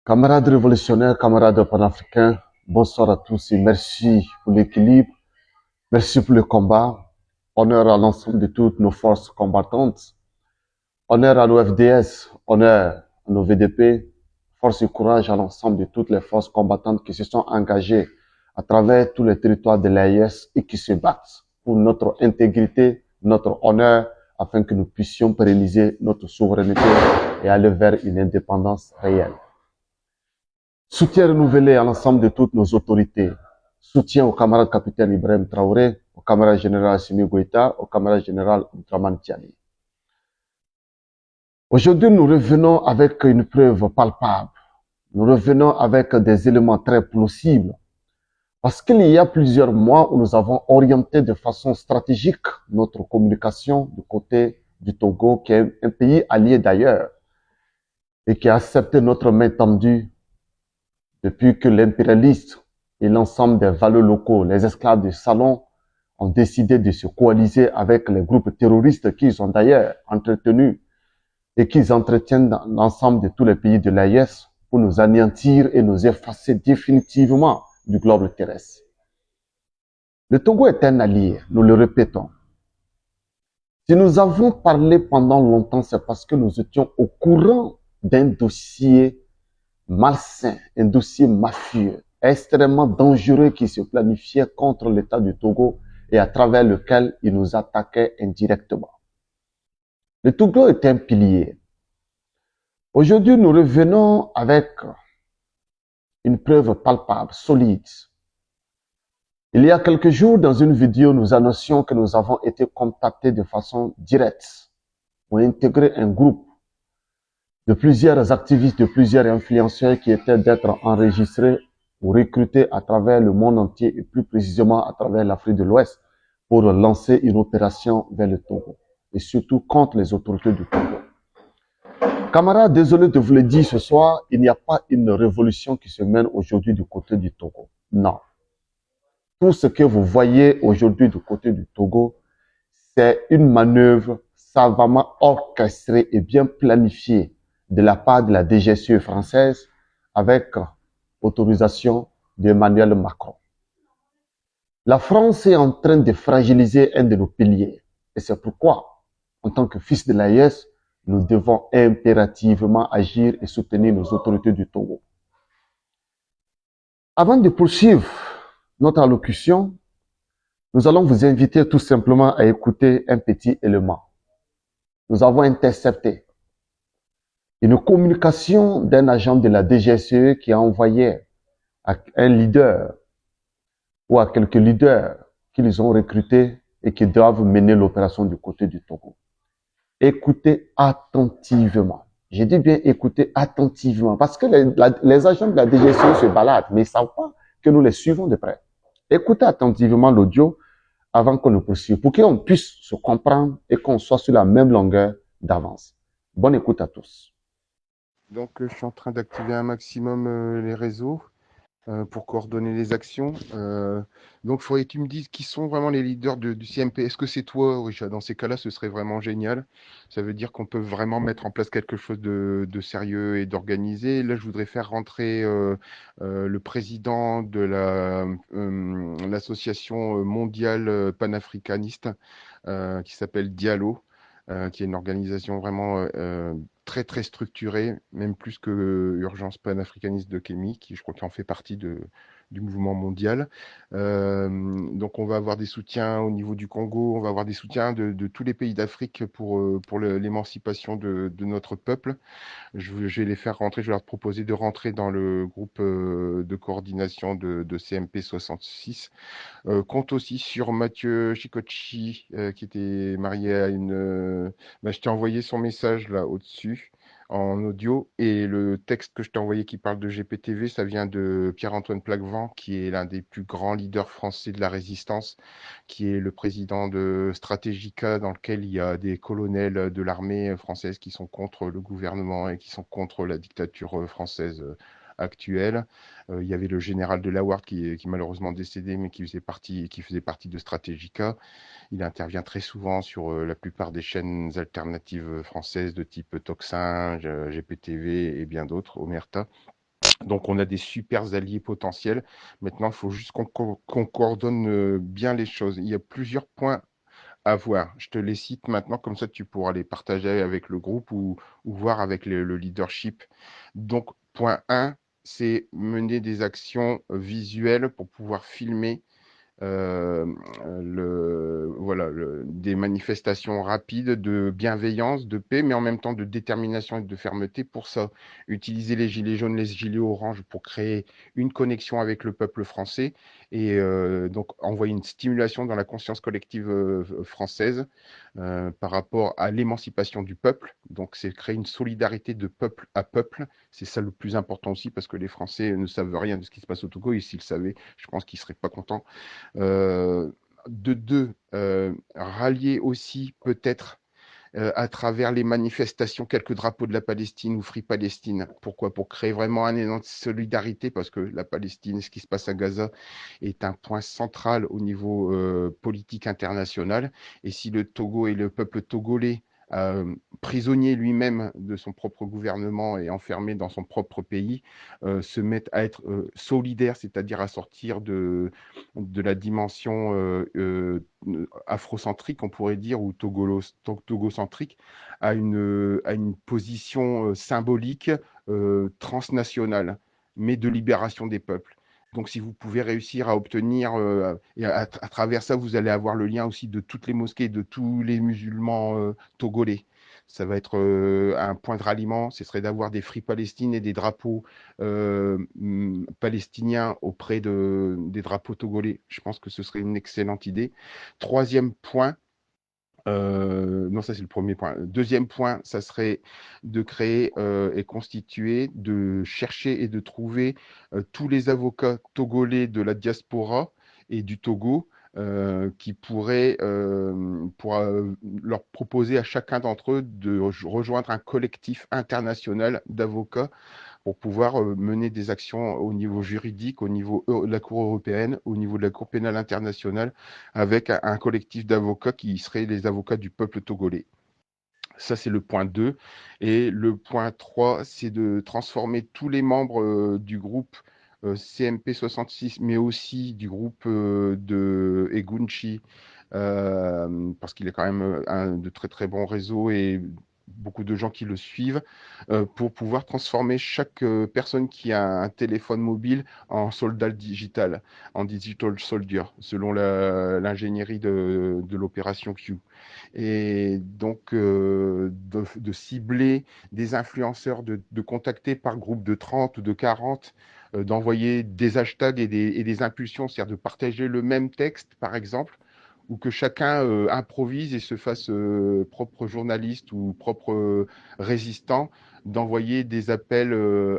Camarades révolutionnaires, camarades panafricains, bonsoir à tous et merci pour l'équilibre, merci pour le combat. Honneur à l'ensemble de toutes nos forces combattantes, honneur à nos FDS, honneur à nos VDP, force et courage à l'ensemble de toutes les forces combattantes qui se sont engagées à travers tous les territoires de l'AIS et qui se battent pour notre intégrité, notre honneur, afin que nous puissions pérenniser notre souveraineté et aller vers une indépendance réelle. Soutien renouvelé à l'ensemble de toutes nos autorités. Soutien au camarade capitaine Ibrahim Traoré, au camarade général Assimi Goïta, au camarade général Oudraman Tiani. Aujourd'hui, nous revenons avec une preuve palpable. Nous revenons avec des éléments très plausibles. Parce qu'il y a plusieurs mois où nous avons orienté de façon stratégique notre communication du côté du Togo, qui est un pays allié d'ailleurs, et qui a accepté notre main tendue depuis que l'impérialiste et l'ensemble des valeurs locaux, les esclaves du salon, ont décidé de se coaliser avec les groupes terroristes qu'ils ont d'ailleurs entretenus et qu'ils entretiennent dans l'ensemble de tous les pays de l'AIS pour nous anéantir et nous effacer définitivement du globe terrestre. Le Togo est un allié, nous le répétons. Si nous avons parlé pendant longtemps, c'est parce que nous étions au courant d'un dossier malsain, un dossier mafieux, extrêmement dangereux qui se planifiait contre l'État du Togo et à travers lequel il nous attaquait indirectement. Le Togo est un pilier. Aujourd'hui, nous revenons avec une preuve palpable, solide. Il y a quelques jours, dans une vidéo, nous annoncions que nous avons été contactés de façon directe pour intégrer un groupe de plusieurs activistes, de plusieurs influenceurs qui étaient d'être enregistrés ou recrutés à travers le monde entier et plus précisément à travers l'Afrique de l'Ouest pour lancer une opération vers le Togo et surtout contre les autorités du Togo. Camarades, désolé de vous le dire ce soir, il n'y a pas une révolution qui se mène aujourd'hui du côté du Togo. Non. Tout ce que vous voyez aujourd'hui du côté du Togo, c'est une manœuvre savamment orchestrée et bien planifiée de la part de la DGSE française avec autorisation d'Emmanuel Macron. La France est en train de fragiliser un de nos piliers. Et c'est pourquoi, en tant que fils de l'AIS, nous devons impérativement agir et soutenir nos autorités du Togo. Avant de poursuivre notre allocution, nous allons vous inviter tout simplement à écouter un petit élément. Nous avons intercepté une communication d'un agent de la DGSE qui a envoyé à un leader ou à quelques leaders qu'ils ont recrutés et qui doivent mener l'opération du côté du Togo. Écoutez attentivement. J'ai dit bien écoutez attentivement parce que les agents de la DGSE se baladent, mais ils ne savent pas que nous les suivons de près. Écoutez attentivement l'audio avant qu'on ne poursuive pour qu'on puisse se comprendre et qu'on soit sur la même longueur d'avance. Bonne écoute à tous. Donc, je suis en train d'activer un maximum les réseaux pour coordonner les actions. Donc, il faudrait que tu me dises qui sont vraiment les leaders du CMP. Est-ce que c'est toi, Richard? Dans ces cas-là, ce serait vraiment génial. Ça veut dire qu'on peut vraiment mettre en place quelque chose de sérieux et d'organisé. Là, je voudrais faire rentrer le président de l'association mondiale panafricaniste qui s'appelle Diallo. Qui est une organisation vraiment très très structurée, même plus que Urgence panafricaniste de Kémy, qui je crois qu'il en fait partie du mouvement mondial. Donc on va avoir des soutiens au niveau du Congo, on va avoir des soutiens de tous les pays d'Afrique pour l'émancipation de notre peuple. Je vais les faire rentrer, je vais leur proposer de rentrer dans le groupe de coordination de CMP 66. Compte aussi sur Mathieu Chicochi, qui était marié à une. Je t'ai envoyé son message là au-dessus en audio et le texte que je t'ai envoyé qui parle de GPTV, ça vient de Pierre-Antoine Plaquevent, qui est l'un des plus grands leaders français de la résistance, qui est le président de Stratégica, dans lequel il y a des colonels de l'armée française qui sont contre le gouvernement et qui sont contre la dictature française actuelle. Il y avait le général de Laward qui est malheureusement décédé, mais qui faisait partie de Stratégica. Il intervient très souvent sur la plupart des chaînes alternatives françaises de type Toxin, GPTV et bien d'autres, Omerta. Donc, on a des super alliés potentiels. Maintenant, il faut juste qu'on coordonne bien les choses. Il y a plusieurs points à voir. Je te les cite maintenant, comme ça tu pourras les partager avec le groupe ou voir avec le leadership. Donc, point 1, c'est mener des actions visuelles pour pouvoir filmer euh, voilà, des manifestations rapides de bienveillance, de paix, mais en même temps de détermination et de fermeté. Pour ça, utiliser les gilets jaunes, les gilets oranges pour créer une connexion avec le peuple français et donc envoyer une stimulation dans la conscience collective française par rapport à l'émancipation du peuple. Donc, c'est créer une solidarité de peuple à peuple. C'est ça le plus important aussi parce que les Français ne savent rien de ce qui se passe au Togo et s'ils le savaient, je pense qu'ils ne seraient pas contents. Euh, de deux, rallier aussi peut-être à travers les manifestations quelques drapeaux de la Palestine ou Free Palestine. Pourquoi? Pour créer vraiment un élan de solidarité, parce que la Palestine, ce qui se passe à Gaza, est un point central au niveau politique international. Et si le Togo et le peuple togolais prisonnier lui-même de son propre gouvernement et enfermé dans son propre pays, se mettent à être solidaires, c'est-à-dire à sortir de la dimension afrocentrique, on pourrait dire, ou togocentrique, à une position symbolique transnationale, mais de libération des peuples. Donc, si vous pouvez réussir à obtenir, et à travers ça, vous allez avoir le lien aussi de toutes les mosquées, de tous les musulmans togolais. Ça va être un point de ralliement, ce serait d'avoir des Free Palestine et des drapeaux palestiniens auprès des drapeaux togolais. Je pense que ce serait une excellente idée. Troisième point, non, ça c'est le premier point. Deuxième point, ça serait de créer et constituer, de chercher et de trouver tous les avocats togolais de la diaspora et du Togo qui pourraient leur proposer à chacun d'entre eux de rejoindre un collectif international d'avocats pour pouvoir mener des actions au niveau juridique, au niveau de la Cour européenne, au niveau de la Cour pénale internationale, avec un collectif d'avocats qui seraient les avocats du peuple togolais. Ça, c'est le point 2. Et le point 3, c'est de transformer tous les membres du groupe CMP 66, mais aussi du groupe de Egunchi, parce qu'il est quand même un de très très bons réseaux et beaucoup de gens qui le suivent, pour pouvoir transformer chaque personne qui a un téléphone mobile en soldat digital, en digital soldier, selon l'ingénierie de l'opération Q. Et donc, de cibler des influenceurs, de contacter par groupe de 30 ou de 40, d'envoyer des hashtags et des impulsions, c'est-à-dire de partager le même texte, par exemple, ou que chacun improvise et se fasse propre journaliste ou propre résistant, d'envoyer des appels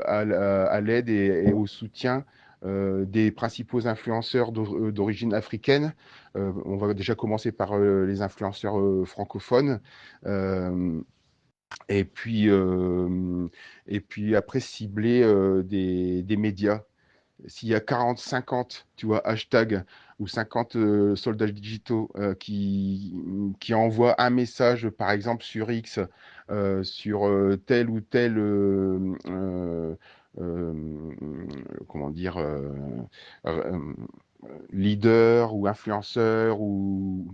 à l'aide et au soutien des principaux influenceurs d'origine africaine. On va déjà commencer par les influenceurs francophones. Euh, et puis, euh, et puis après, cibler des médias. S'il y a 40, 50, tu vois, hashtags ou 50 soldats digitaux qui envoient un message, par exemple, sur X, sur tel ou tel, euh, comment dire, euh, leader ou influenceur ou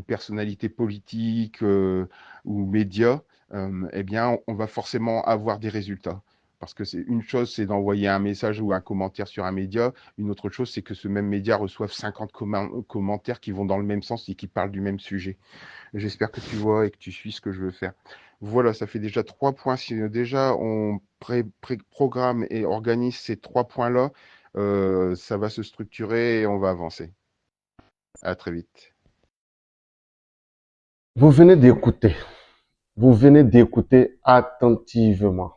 personnalité politique ou média, eh bien, on va forcément avoir des résultats. Parce que c'est une chose, c'est d'envoyer un message ou un commentaire sur un média. Une autre chose, c'est que ce même média reçoive 50 commentaires qui vont dans le même sens et qui parlent du même sujet. J'espère que tu vois et que tu suis ce que je veux faire. Voilà, ça fait déjà 3 points. Si déjà on programme et organise ces 3 points-là, ça va se structurer et on va avancer. À très vite. Vous venez d'écouter, vous venez d'écouter attentivement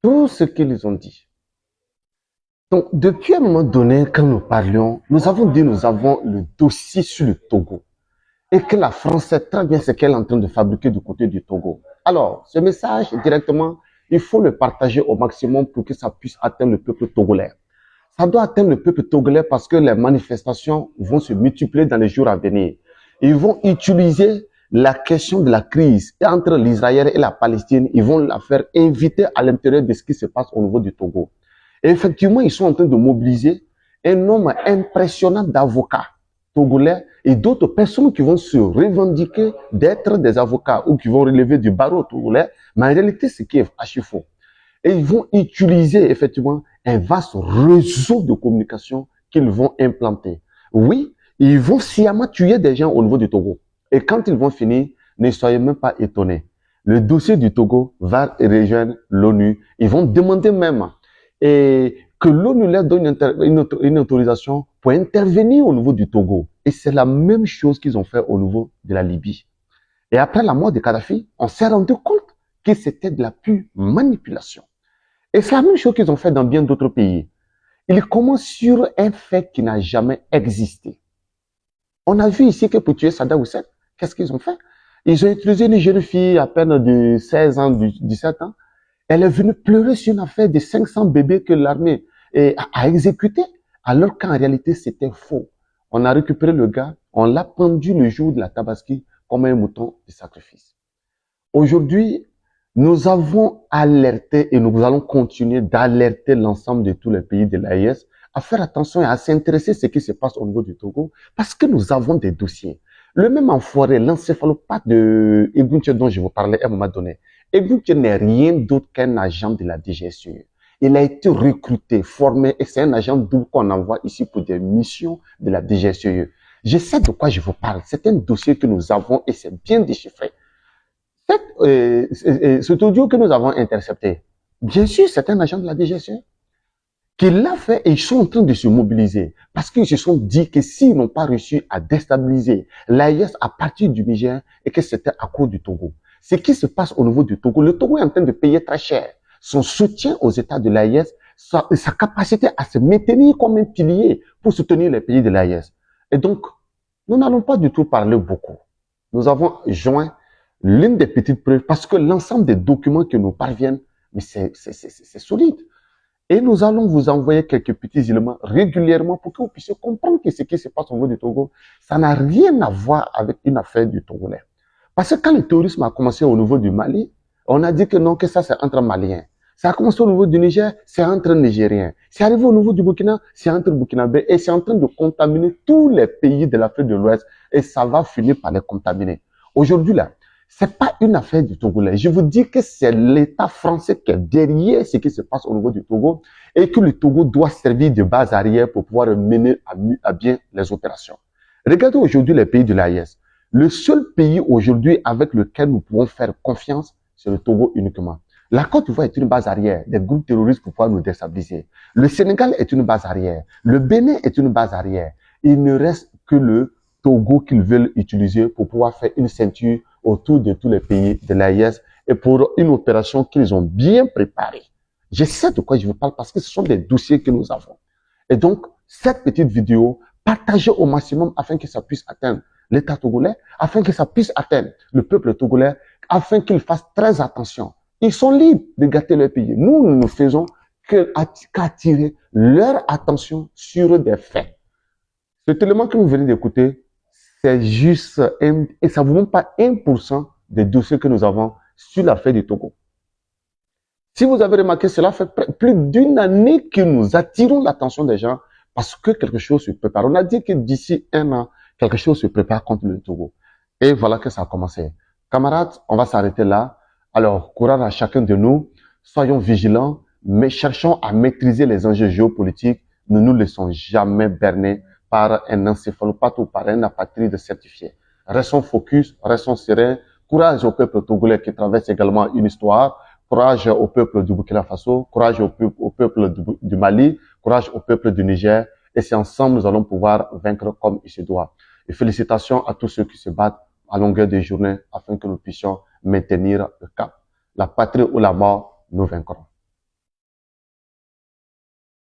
tout ce qu'ils ont dit. Donc, depuis un moment donné, quand nous parlions, nous avons dit nous avons le dossier sur le Togo et que la France sait très bien ce qu'elle est en train de fabriquer du côté du Togo. Alors, ce message, directement, il faut le partager au maximum pour que ça puisse atteindre le peuple togolais. Ça doit atteindre le peuple togolais parce que les manifestations vont se multiplier dans les jours à venir. Ils vont utiliser la question de la crise entre l'Israël et la Palestine. Ils vont la faire inviter à l'intérieur de ce qui se passe au niveau du Togo. Et effectivement, ils sont en train de mobiliser un nombre impressionnant d'avocats togolais et d'autres personnes qui vont se revendiquer d'être des avocats ou qui vont relever du barreau togolais. Mais en réalité, c'est qui est archi faux. Et ils vont utiliser effectivement un vaste réseau de communication qu'ils vont implanter. Oui, ils vont sciemment tuer des gens au niveau du Togo. Et quand ils vont finir, ne soyez même pas étonnés. Le dossier du Togo va rejoindre l'ONU. Ils vont demander même que l'ONU leur donne une autorisation pour intervenir au niveau du Togo. Et c'est la même chose qu'ils ont fait au niveau de la Libye. Et après la mort de Kadhafi, on s'est rendu compte que c'était de la pure manipulation. Et c'est la même chose qu'ils ont fait dans bien d'autres pays. Ils commencent sur un fait qui n'a jamais existé. On a vu ici que pour tuer Saddam Hussein, qu'est-ce qu'ils ont fait? Ils ont utilisé une jeune fille à peine de 16 ans, 17 ans. Elle est venue pleurer sur une affaire de 500 bébés que l'armée a exécuté, alors qu'en réalité, c'était faux. On a récupéré le gars, on l'a pendu le jour de la Tabaski comme un mouton de sacrifice. Aujourd'hui, nous avons alerté et nous allons continuer d'alerter l'ensemble de tous les pays de l'AES à faire attention et à s'intéresser à ce qui se passe au niveau du Togo parce que nous avons des dossiers. Le même enfoiré, l'encéphalopathe de Egunche dont je vous parlais à un moment donné. Egunche n'est rien d'autre qu'un agent de la DGSE. Il a été recruté, formé et c'est un agent double qu'on envoie ici pour des missions de la DGSE. Je sais de quoi je vous parle. C'est un dossier que nous avons et c'est bien déchiffré. Cet audio que nous avons intercepté, bien sûr, c'est un agent de la DGSE qui l'a fait et ils sont en train de se mobiliser parce qu'ils se sont dit que s'ils n'ont pas réussi à déstabiliser l'AES à partir du Niger et que c'était à cause du Togo. Ce qui se passe au niveau du Togo, le Togo est en train de payer très cher son soutien aux États de l'AES, sa capacité à se maintenir comme un pilier pour soutenir les pays de l'AES. Et donc, nous n'allons pas du tout parler beaucoup. Nous avons joint l'une des petites preuves parce que l'ensemble des documents qui nous parviennent, mais c'est solide. Et nous allons vous envoyer quelques petits éléments régulièrement pour que vous puissiez comprendre que ce qui se passe au niveau du Togo, ça n'a rien à voir avec une affaire du Togolais. Parce que quand le terrorisme a commencé au niveau du Mali, on a dit que non, que ça c'est entre Maliens. Ça a commencé au niveau du Niger, c'est entre Nigériens. C'est arrivé au niveau du Burkina, c'est entre Burkinabés. Et c'est en train de contaminer tous les pays de l'Afrique de l'Ouest. Et ça va finir par les contaminer. Aujourd'hui là, c'est pas une affaire du Togolais. Je vous dis que c'est l'État français qui est derrière ce qui se passe au niveau du Togo et que le Togo doit servir de base arrière pour pouvoir mener à bien les opérations. Regardez aujourd'hui les pays de l'AES. Le seul pays aujourd'hui avec lequel nous pouvons faire confiance, c'est le Togo uniquement. La Côte d'Ivoire est une base arrière des groupes terroristes pour pouvoir nous déstabiliser. Le Sénégal est une base arrière. Le Bénin est une base arrière. Il ne reste que le Togo qu'ils veulent utiliser pour pouvoir faire une ceinture autour de tous les pays de l'AES et pour une opération qu'ils ont bien préparée. Je sais de quoi je vous parle parce que ce sont des dossiers que nous avons. Et donc, cette petite vidéo, partagez au maximum afin que ça puisse atteindre l'État togolais, afin que ça puisse atteindre le peuple togolais, afin qu'ils fassent très attention. Ils sont libres de gâter leur pays. Nous, nous ne faisons qu'attirer leur attention sur des faits. Cet élément que vous venez d'écouter, c'est juste, et ça ne vous montre pas 1% des dossiers que nous avons sur l'affaire du Togo. Si vous avez remarqué, cela fait plus d'une année que nous attirons l'attention des gens parce que quelque chose se prépare. On a dit que d'ici un an, quelque chose se prépare contre le Togo. Et voilà que ça a commencé. Camarades, on va s'arrêter là. Alors, courage à chacun de nous. Soyons vigilants, mais cherchons à maîtriser les enjeux géopolitiques. Ne nous laissons jamais berner par un encéphalopathe ou par un apatride certifié. Restons focus, restons sereins. Courage au peuple togolais qui traverse également une histoire. Courage au peuple du Burkina Faso. Courage au peuple du Mali. Courage au peuple du Niger. Et c'est ensemble nous allons pouvoir vaincre comme il se doit. Et félicitations à tous ceux qui se battent à longueur de journée afin que nous puissions maintenir le cap. La patrie ou la mort, nous vaincrons.